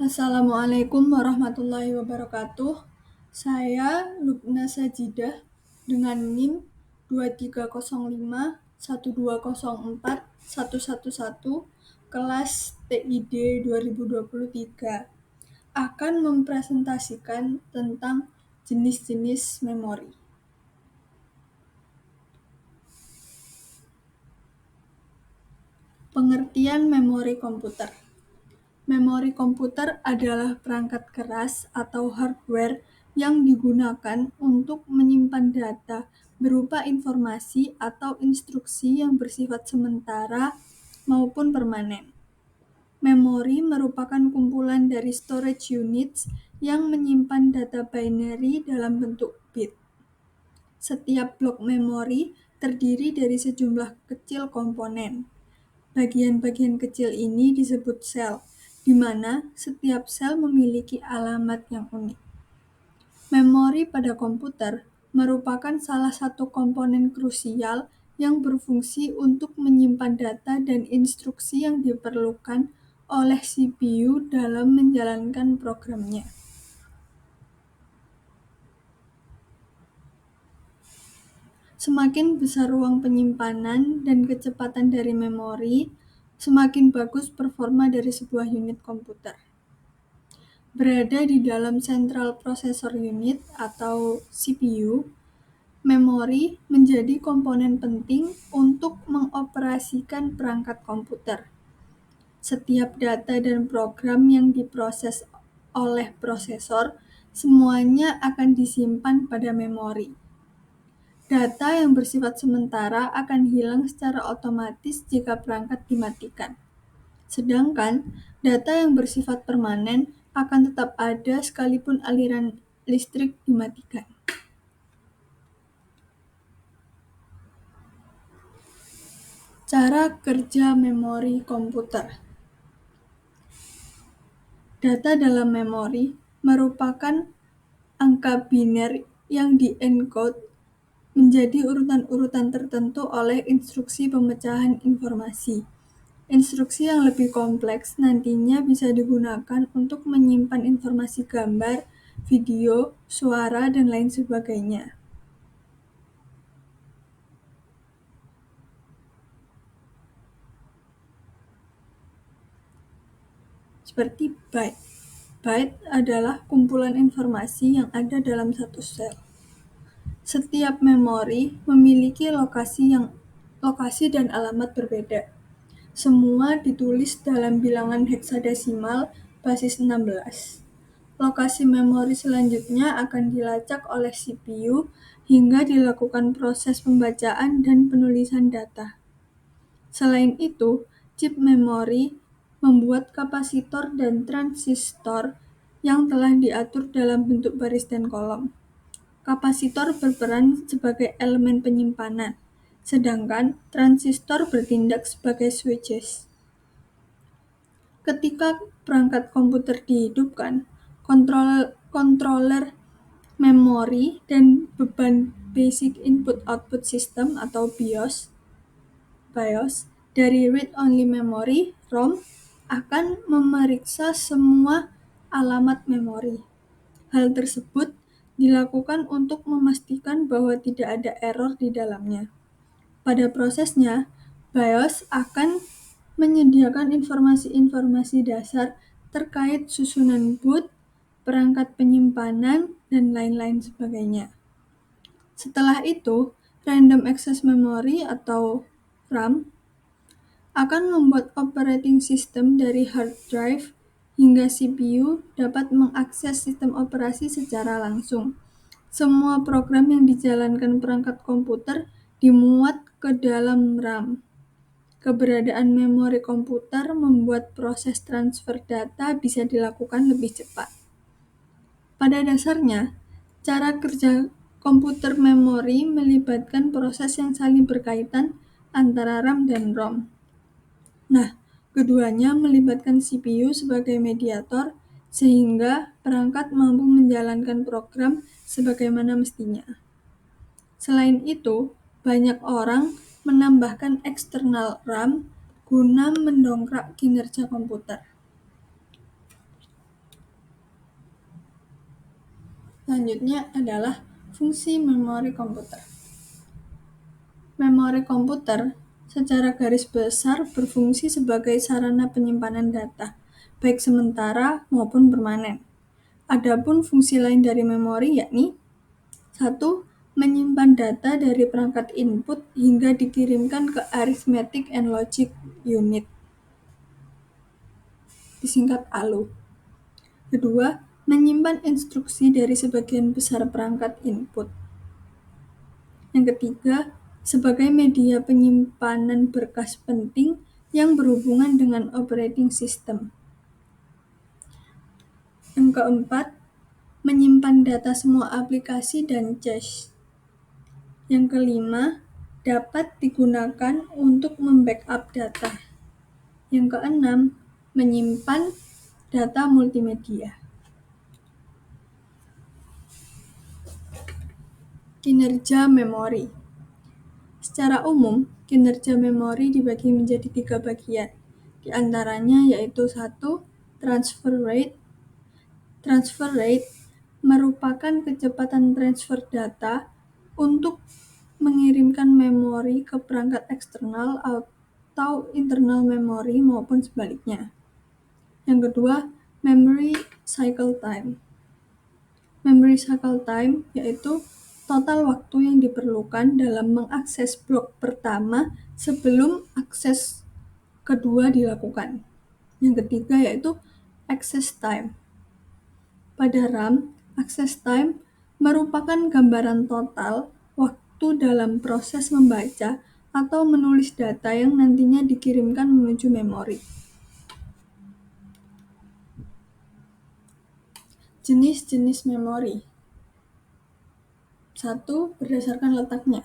Assalamualaikum warahmatullahi wabarakatuh. Saya Lubna Sajidah dengan NIM 2305 1204 kelas TID 2023 akan mempresentasikan tentang jenis-jenis memori. Pengertian memori komputer. Memori komputer adalah perangkat keras atau hardware yang digunakan untuk menyimpan data berupa informasi atau instruksi yang bersifat sementara maupun permanen. Memori merupakan kumpulan dari storage units yang menyimpan data binary dalam bentuk bit. Setiap blok memori terdiri dari sejumlah kecil komponen. Bagian-bagian kecil ini disebut sel, di mana setiap sel memiliki alamat yang unik. Memori pada komputer merupakan salah satu komponen krusial yang berfungsi untuk menyimpan data dan instruksi yang diperlukan oleh CPU dalam menjalankan programnya. Semakin besar ruang penyimpanan dan kecepatan dari memori, semakin bagus performa dari sebuah unit komputer. Berada di dalam Central Processor Unit atau CPU, memori menjadi komponen penting untuk mengoperasikan perangkat komputer. Setiap data dan program yang diproses oleh prosesor, semuanya akan disimpan pada memori. Data yang bersifat sementara akan hilang secara otomatis jika perangkat dimatikan. Sedangkan data yang bersifat permanen akan tetap ada sekalipun aliran listrik dimatikan. Cara kerja memori komputer. Data dalam memori merupakan angka biner yang di-encode menjadi urutan-urutan tertentu oleh instruksi pemecahan informasi. Instruksi yang lebih kompleks nantinya bisa digunakan untuk menyimpan informasi gambar, video, suara, dan lain sebagainya. Seperti byte. Byte adalah kumpulan informasi yang ada dalam satu sel. Setiap memori memiliki lokasi dan alamat berbeda. Semua ditulis dalam bilangan heksadesimal basis 16. Lokasi memori selanjutnya akan dilacak oleh CPU hingga dilakukan proses pembacaan dan penulisan data. Selain itu, chip memori membuat kapasitor dan transistor yang telah diatur dalam bentuk baris dan kolom. Kapasitor berperan sebagai elemen penyimpanan, sedangkan transistor bertindak sebagai switches. Ketika perangkat komputer dihidupkan, controller memori dan beban Basic Input-Output System atau BIOS dari read-only memory (ROM) akan memeriksa semua alamat memori. Hal tersebut dilakukan untuk memastikan bahwa tidak ada error di dalamnya. Pada prosesnya, BIOS akan menyediakan informasi-informasi dasar terkait susunan boot, perangkat penyimpanan, dan lain-lain sebagainya. Setelah itu, Random Access Memory atau RAM akan membuat operating system dari hard drive hingga CPU dapat mengakses sistem operasi secara langsung. Semua program yang dijalankan perangkat komputer dimuat ke dalam RAM. Keberadaan memori komputer membuat proses transfer data bisa dilakukan lebih cepat. Pada dasarnya, cara kerja komputer memori melibatkan proses yang saling berkaitan antara RAM dan ROM. Nah, keduanya melibatkan CPU sebagai mediator sehingga perangkat mampu menjalankan program sebagaimana mestinya. Selain itu, banyak orang menambahkan eksternal RAM guna mendongkrak kinerja komputer. Selanjutnya adalah fungsi memori komputer. Memori komputer secara garis besar berfungsi sebagai sarana penyimpanan data, baik sementara maupun permanen. Adapun fungsi lain dari memori yakni 1. Menyimpan data dari perangkat input hingga dikirimkan ke Arithmetic and Logic Unit, disingkat ALU. Kedua, menyimpan instruksi dari sebagian besar perangkat input. Yang ketiga, sebagai media penyimpanan berkas penting yang berhubungan dengan operating system. Yang keempat, menyimpan data semua aplikasi dan cache. Yang kelima, dapat digunakan untuk membackup data. Yang keenam, menyimpan data multimedia. Kinerja memori. Secara umum, kinerja memori dibagi menjadi 3 bagian. Di antaranya yaitu 1. Transfer rate. Transfer rate merupakan kecepatan transfer data untuk mengirimkan memori ke perangkat eksternal atau internal memori maupun sebaliknya. Yang kedua, memory cycle time. Memory cycle time yaitu total waktu yang diperlukan dalam mengakses blok pertama sebelum akses kedua dilakukan. Yang ketiga yaitu access time. Pada RAM, access time merupakan gambaran total waktu dalam proses membaca atau menulis data yang nantinya dikirimkan menuju memori. Jenis-jenis memori. 1. Berdasarkan letaknya.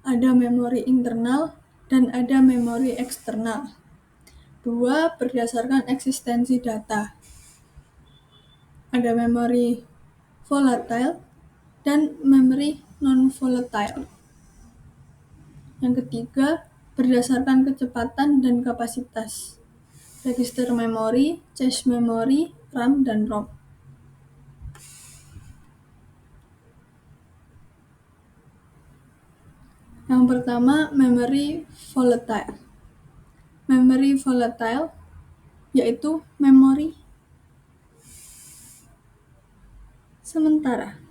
Ada memori internal dan ada memori eksternal. 2. Berdasarkan eksistensi data. Ada memori volatile dan memori non-volatile. Yang ketiga, berdasarkan kecepatan dan kapasitas. Register memori, cache memori, RAM, dan ROM. Yang pertama, memory volatile. Memory volatile yaitu memori sementara.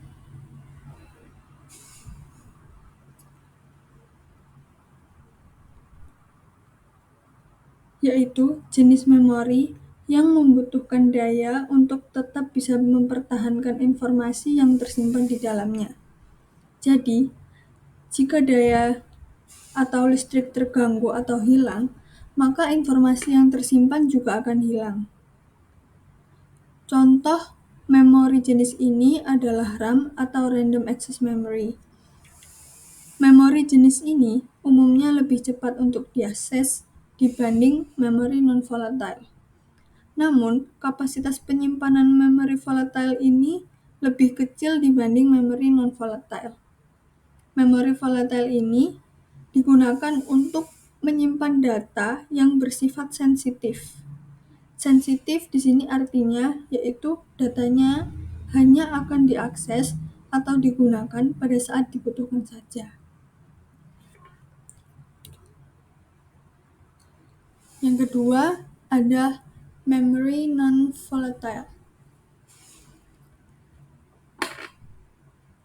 Yaitu jenis memori yang membutuhkan daya untuk tetap bisa mempertahankan informasi yang tersimpan di dalamnya. Jadi, jika daya atau listrik terganggu atau hilang, maka informasi yang tersimpan juga akan hilang. Contoh memori jenis ini adalah RAM atau Random Access Memory. Memori jenis ini umumnya lebih cepat untuk diakses dibanding memori non-volatile. Namun, kapasitas penyimpanan memori volatile ini lebih kecil dibanding memori non-volatile. Memori volatile ini digunakan untuk menyimpan data yang bersifat sensitif. Sensitif di sini artinya yaitu datanya hanya akan diakses atau digunakan pada saat dibutuhkan saja. Yang kedua, ada memory non-volatile.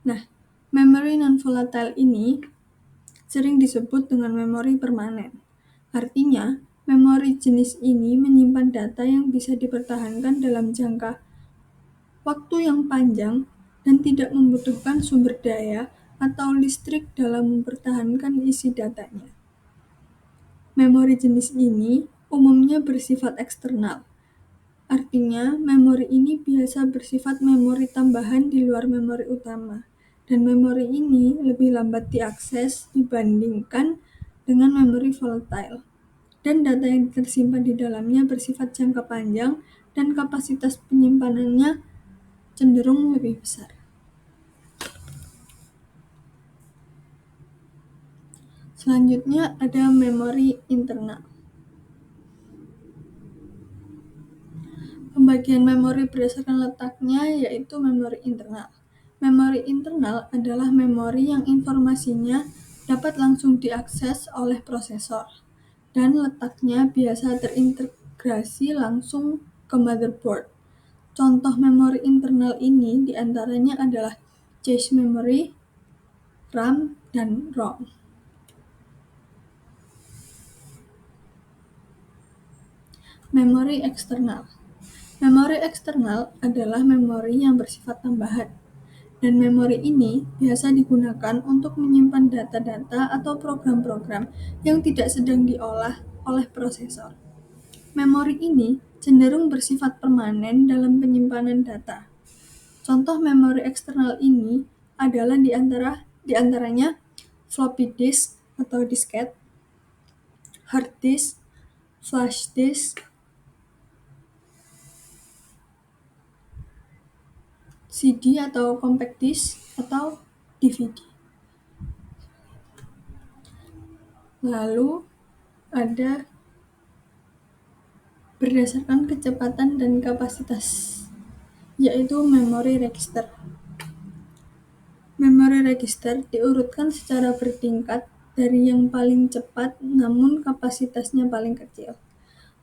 Nah, memory non-volatile ini sering disebut dengan memori permanen. Artinya, memori jenis ini menyimpan data yang bisa dipertahankan dalam jangka waktu yang panjang dan tidak membutuhkan sumber daya atau listrik dalam mempertahankan isi datanya. Memori jenis ini umumnya bersifat eksternal. Artinya, memori ini biasa bersifat memori tambahan di luar memori utama, dan memori ini lebih lambat diakses dibandingkan dengan memori volatile. Dan data yang tersimpan di dalamnya bersifat jangka panjang dan kapasitas penyimpanannya cenderung lebih besar. Selanjutnya ada memori internal. Pembagian memori berdasarkan letaknya yaitu memori internal. Memori internal adalah memori yang informasinya dapat langsung diakses oleh prosesor, dan letaknya biasa terintegrasi langsung ke motherboard. Contoh memori internal ini diantaranya adalah cache memory, RAM, dan ROM. Memori eksternal. Memori eksternal adalah memori yang bersifat tambahan, dan memori ini biasa digunakan untuk menyimpan data-data atau program-program yang tidak sedang diolah oleh prosesor. Memori ini cenderung bersifat permanen dalam penyimpanan data. Contoh memori eksternal ini adalah diantaranya floppy disk atau disket, hard disk, flash disk, CD atau compact disk, atau DVD. Lalu ada berdasarkan kecepatan dan kapasitas, yaitu memori register. Memori register diurutkan secara bertingkat dari yang paling cepat namun kapasitasnya paling kecil.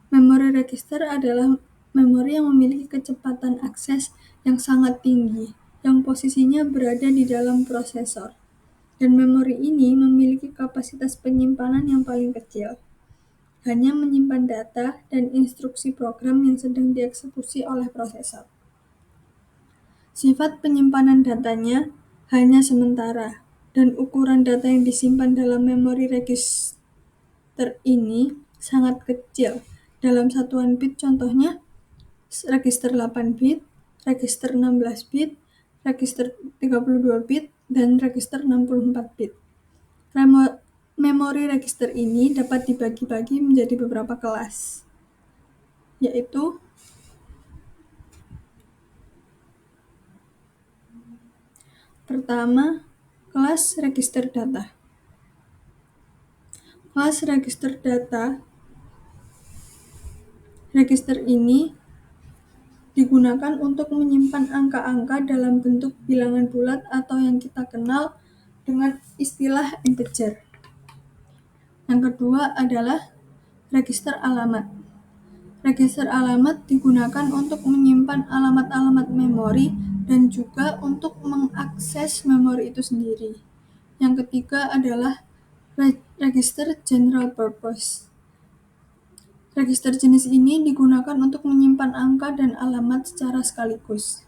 Memori register adalah memori yang memiliki kecepatan akses yang sangat tinggi, yang posisinya berada di dalam prosesor. Dan memori ini memiliki kapasitas penyimpanan yang paling kecil, hanya menyimpan data dan instruksi program yang sedang dieksekusi oleh prosesor. Sifat penyimpanan datanya hanya sementara, dan ukuran data yang disimpan dalam memori register ini sangat kecil dalam satuan bit, contohnya register 8 bit, register 16 bit, register 32 bit, dan register 64 bit. Memori register ini dapat dibagi-bagi menjadi beberapa kelas, yaitu pertama, kelas register data. Kelas register data, register ini digunakan untuk menyimpan angka-angka dalam bentuk bilangan bulat atau yang kita kenal dengan istilah integer. Yang kedua adalah register alamat. Register alamat digunakan untuk menyimpan alamat-alamat memori dan juga untuk mengakses memori itu sendiri. Yang ketiga adalah register general purpose. Register jenis ini digunakan untuk menyimpan angka dan alamat secara sekaligus.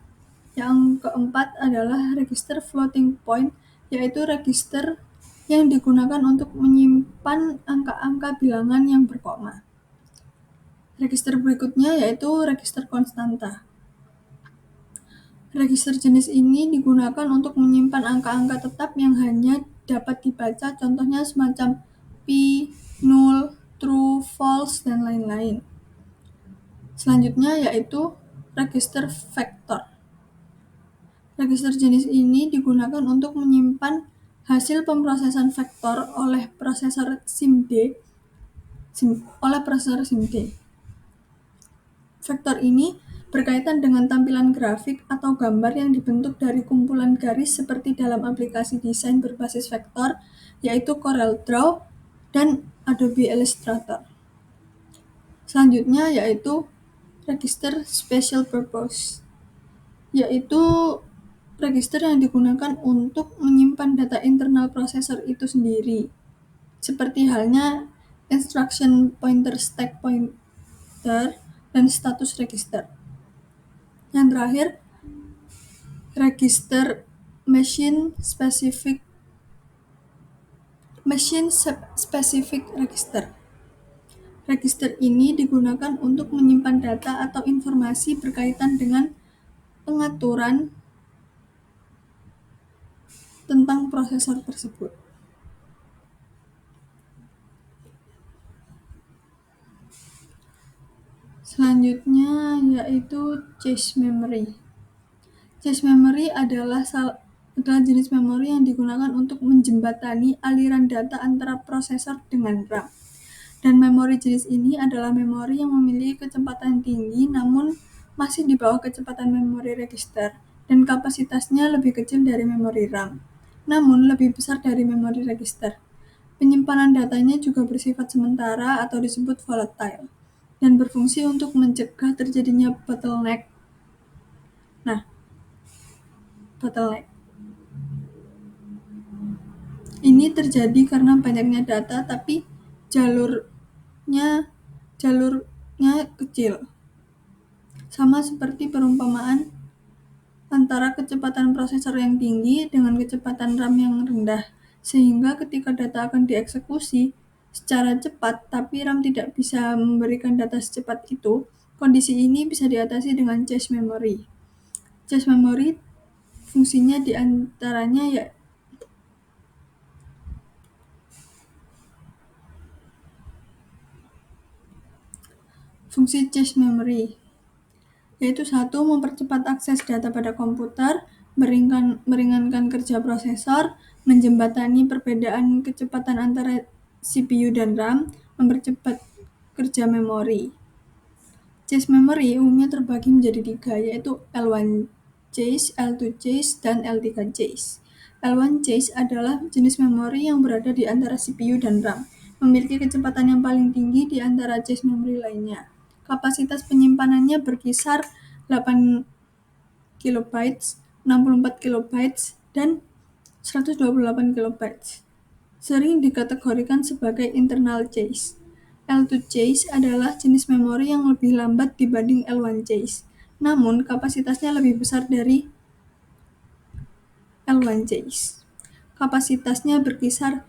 Yang keempat adalah register floating point, yaitu register yang digunakan untuk menyimpan angka-angka bilangan yang berkoma. Register berikutnya yaitu register konstanta. Register jenis ini digunakan untuk menyimpan angka-angka tetap yang hanya dapat dibaca, contohnya semacam pi, null, true, false, dan lain-lain. Selanjutnya yaitu register vektor. Register jenis ini digunakan untuk menyimpan hasil pemrosesan vektor oleh prosesor SIMD. Vektor ini berkaitan dengan tampilan grafik atau gambar yang dibentuk dari kumpulan garis seperti dalam aplikasi desain berbasis vektor, yaitu CorelDRAW dan Adobe Illustrator. Selanjutnya yaitu register special purpose, yaitu register yang digunakan untuk menyimpan data internal prosesor itu sendiri, seperti halnya instruction pointer, stack pointer, dan status register. Yang terakhir, register machine specific register. Register ini digunakan untuk menyimpan data atau informasi berkaitan dengan pengaturan tentang prosesor tersebut. Selanjutnya yaitu cache memory. Cache memory adalah jenis memori yang digunakan untuk menjembatani aliran data antara prosesor dengan RAM. Dan memori jenis ini adalah memori yang memiliki kecepatan tinggi namun masih di bawah kecepatan memori register, dan kapasitasnya lebih kecil dari memori RAM, namun lebih besar dari memori register. Penyimpanan datanya juga bersifat sementara atau disebut volatile, dan berfungsi untuk mencegah terjadinya bottleneck. Bottleneck ini terjadi karena banyaknya data tapi jalurnya kecil. Sama seperti perumpamaan antara kecepatan prosesor yang tinggi dengan kecepatan RAM yang rendah, sehingga ketika data akan dieksekusi secara cepat tapi RAM tidak bisa memberikan data secepat itu, kondisi ini bisa diatasi dengan cache memory. Cache memory fungsinya diantaranya fungsi cache memory yaitu 1. Mempercepat akses data pada komputer, meringankan kerja prosesor, menjembatani perbedaan kecepatan antara CPU dan RAM, mempercepat kerja memori. Cache memory umumnya terbagi menjadi 3, yaitu L1 cache, L2 cache, dan L3 cache. L1 cache adalah jenis memori yang berada di antara CPU dan RAM, memiliki kecepatan yang paling tinggi di antara cache memori lainnya. Kapasitas penyimpanannya berkisar 8 KB, 64 KB, dan 128 KB. Sering dikategorikan sebagai internal cache. L2 cache adalah jenis memori yang lebih lambat dibanding L1 cache, namun kapasitasnya lebih besar dari L1 cache. Kapasitasnya berkisar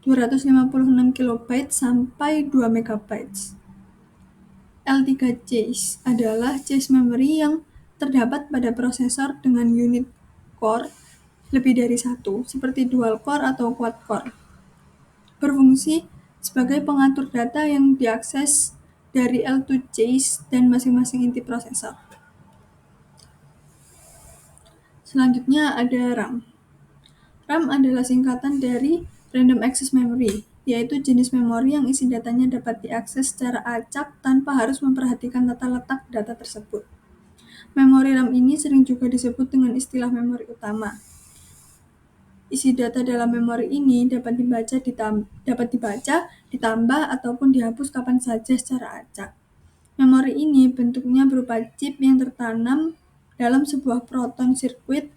256 KB sampai 2 MB. L3 cache adalah cache memory yang terdapat pada prosesor dengan unit core lebih dari satu, seperti dual core atau quad core. Berfungsi sebagai pengatur data yang diakses dari L2 cache dan masing-masing inti prosesor. Selanjutnya ada RAM. RAM adalah singkatan dari Random Access Memory, yaitu jenis memori yang isi datanya dapat diakses secara acak tanpa harus memperhatikan tata letak data tersebut. Memori RAM ini sering juga disebut dengan istilah memori utama. Isi data dalam memori ini dapat dibaca, ditambah, ataupun dihapus kapan saja secara acak. Memori ini bentuknya berupa chip yang tertanam dalam sebuah proton circuit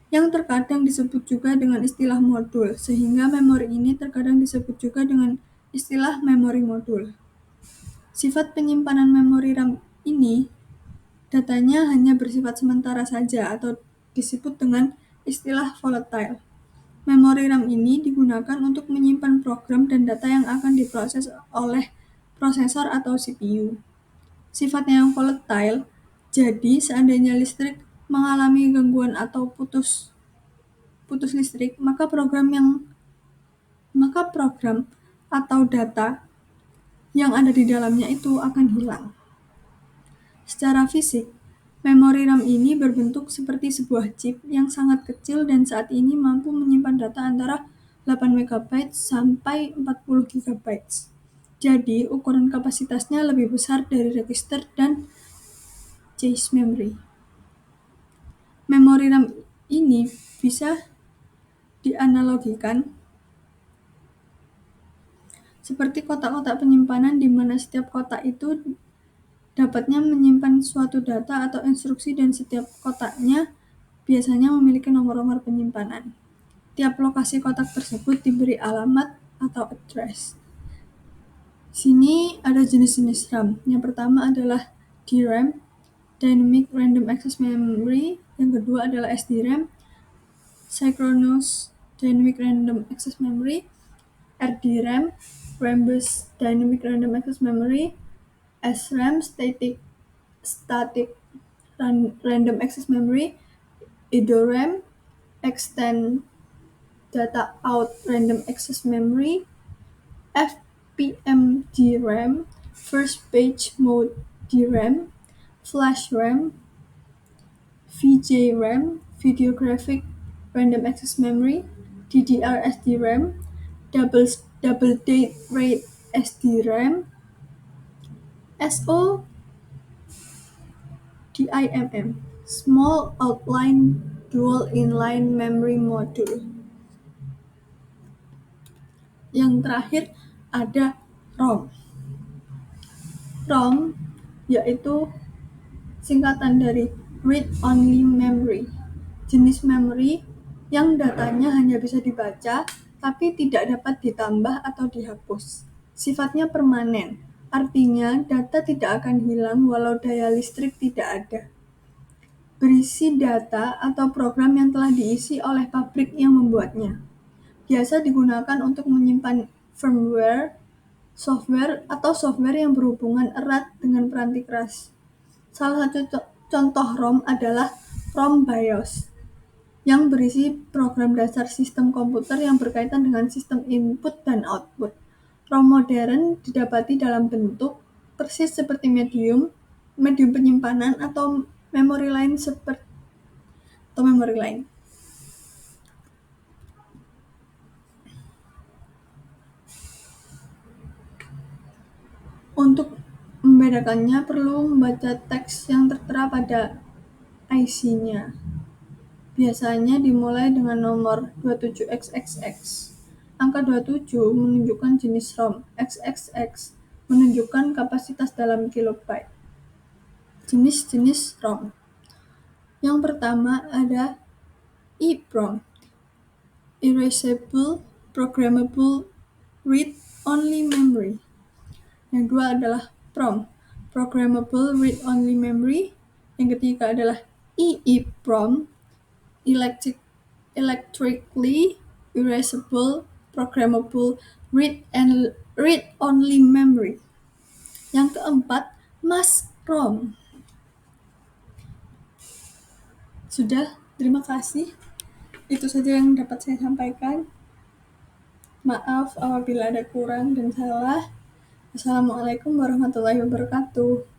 yang terkadang disebut juga dengan istilah modul, sehingga memori ini terkadang disebut juga dengan istilah memori modul. Sifat penyimpanan memori RAM ini, datanya hanya bersifat sementara saja atau disebut dengan istilah volatile. Memori RAM ini digunakan untuk menyimpan program dan data yang akan diproses oleh prosesor atau CPU. Sifatnya yang volatile, jadi seandainya listrik mengalami gangguan atau putus listrik, maka program atau data yang ada di dalamnya itu akan hilang. Secara fisik, memori RAM ini berbentuk seperti sebuah chip yang sangat kecil dan saat ini mampu menyimpan data antara 8 MB sampai 40 GB. Jadi, ukuran kapasitasnya lebih besar dari register dan cache memory. Memori RAM ini bisa dianalogikan seperti kotak-kotak penyimpanan di mana setiap kotak itu dapatnya menyimpan suatu data atau instruksi dan setiap kotaknya biasanya memiliki nomor-nomor penyimpanan. Tiap lokasi kotak tersebut diberi alamat atau address. Sini ada jenis-jenis RAM. Yang pertama adalah DRAM, Dynamic Random Access Memory. Yang kedua adalah SDRAM, Synchronous Dynamic Random Access Memory. RDRAM, Rambus Dynamic Random Access Memory. SRAM, Static Random Access Memory. EDORAM, Extend Data Out Random Access Memory. FPM DRAM, First Page Mode DRAM. Flash RAM, VJ-RAM, Video Graphic Random Access Memory. DDR SDRAM, Double Date Rate SDRAM. SODIMM DIMM, Small Outline Dual Inline Memory Module. Yang terakhir ada ROM. ROM yaitu singkatan dari Read Only Memory, jenis memori yang datanya hanya bisa dibaca tapi tidak dapat ditambah atau dihapus. Sifatnya permanen, artinya data tidak akan hilang walau daya listrik tidak ada. Berisi data atau program yang telah diisi oleh pabrik yang membuatnya. Biasa digunakan untuk menyimpan firmware, software, atau software yang berhubungan erat dengan peranti keras. Salah satu contoh ROM adalah ROM BIOS, yang berisi program dasar sistem komputer yang berkaitan dengan sistem input dan output. ROM modern didapati dalam bentuk persis seperti medium penyimpanan atau memori lain Untuk membedakannya perlu membaca teks yang tertera pada IC-nya. Biasanya dimulai dengan nomor 27XXX. Angka 27 menunjukkan jenis ROM, XXX menunjukkan kapasitas dalam kilobyte. Jenis-jenis ROM. Yang pertama ada EEPROM, Erasable Programmable Read-Only Memory. Yang kedua adalah PROM, Programmable Read-Only Memory. Yang ketiga adalah EEPROM, Electrically Erasable Programmable Read-Only Memory. Yang keempat, MAS-ROM. Sudah, terima kasih. Itu saja yang dapat saya sampaikan. Maaf apabila ada kurang dan salah. Assalamualaikum warahmatullahi wabarakatuh.